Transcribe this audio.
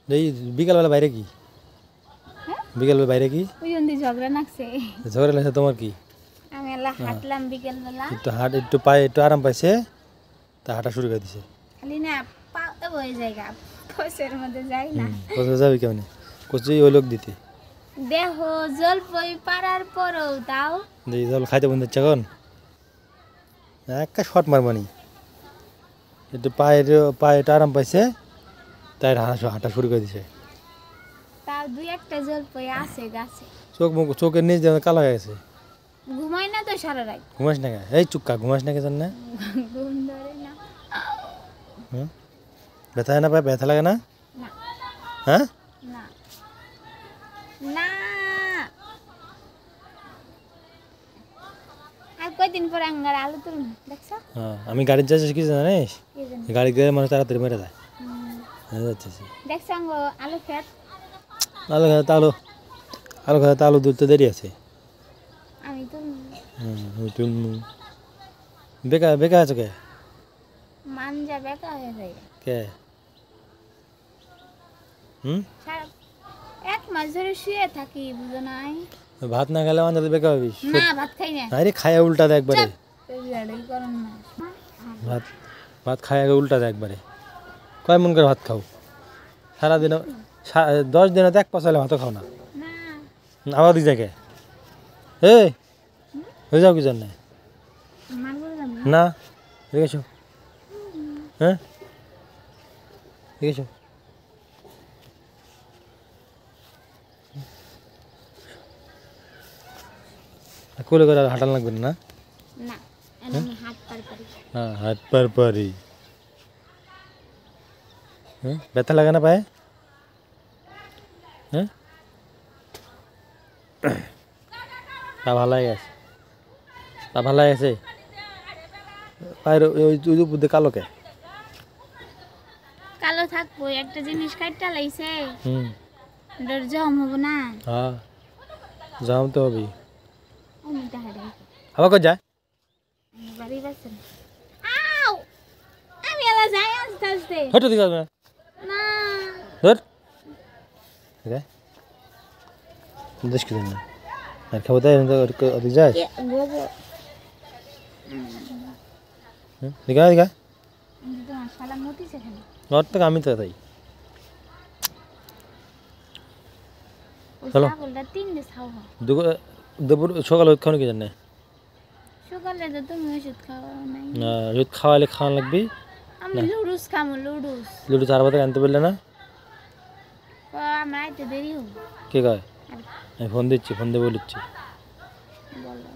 এই বিকালবেলা বাইরে কি হ্যাঁ বিকালবেলা বাইরে কি ওই জন্য ঝগড়া লাগছে ঝগড়া লাগছে তোমার কি আমি এলা হাঁটলাম বিকেলবেলা একটু পায়ে একটু আরাম পাইছে তা হাঁটা শুরু করে দিছে খালি না পা ওই জায়গা ফসের মধ্যে যাই না কোথাও যাবি কেমন কোচি ওই লোক দিতে দেহ জল পই পারার পরও তাও এই জল খাইতে বন্ধ হচ্ছে এখন একটা শট মারবানি একটু পায়ে একটু আরাম পাইছে তাই হাঁটা শুরু করে দিছে তাও দুই একটা জল পই আছে গাছে চোখের নিচ যেন কালো হয়ে গেছে ঘুমাই না তো সারা রাত ঘুমাস না কে এই চুক্কা ঘুমাস না কে জান না ঘুম ধরে না ব্যথা হয় না পায়ে ব্যথা লাগে না না হ্যাঁ না না আর কয়দিন পরে আঙ্গার আলু তুলুন দেখছো হ্যাঁ আমি গাড়ির যাচ্ছি কিছু জানিস কি জানি গাড়ি গেলে মানুষ তাড়াতাড়ি মেরে দেয় যাচ্ছি দেখছো আঙ্গ আলু খেত আলু খাতে আলু দুলতে দেরি আছে আমি তো তুলমু বেকা আছো কে মানজা বেকা হয়ে যায় কে সারা এক মাস ধরে শুয়ে থাকি বুঝো নাই ভাত না খেলে আমাদের বেকা হবি না ভাত খাই না আরে খায়া উল্টা দেয় একবারে এই গরম না ভাত খায় উল্টা দেয় একবারে কয় মন করে ভাত খাও সারাদিন 10 দিনে তো এক পয়সা ভাতও খাও না না আবার দিক জায়গায় এই হয়ে যাও কি জন্য মারবো না না দেখেছো হ্যাঁ দেখেছো কোলে করে আর হাঁটান লাগবে না না আমি হাত পার পারি হ্যাঁ হাত পার পারি হ্যাঁ ব্যথা লাগে না পায়ে হ্যাঁ তা ভালো হয়ে গেছে পায়ের ওই উপর দিয়ে কালো কে কালো থাকবো একটা জিনিস কাটটা লাইছে ডর জম হবো না হ্যাঁ যাও তো হবেই আমি তাহারে আবার কই যায় বাড়ি বাসেন আউ আমি এলা যাই আস্তে আস্তে হটো দিকে না না ধর ওকে দেশ কি না আর খাবো তাই ওদিকে যায় গোবো দিঘা তোমার শালা মতিছে খালি ওর থেকে আমি তো তাই ওই চলো। ছাগলটা 3 দিন খাওয়া দুপুর সকালে ওষুধ খাওয়ানো কি জানে সকালে তো তুমি ওষুধ খাওয়া নাই না ওষুধ খাওয়ালে খাওয়ান লাগবি আমি লুডুস খামো লুডুস লুডু 4 বাজে আনতে বললে না আমার আইতে দেরি হবে কে কয় আমি ফোন দিচ্ছি ফোন দিয়ে বলিচ্ছি বলো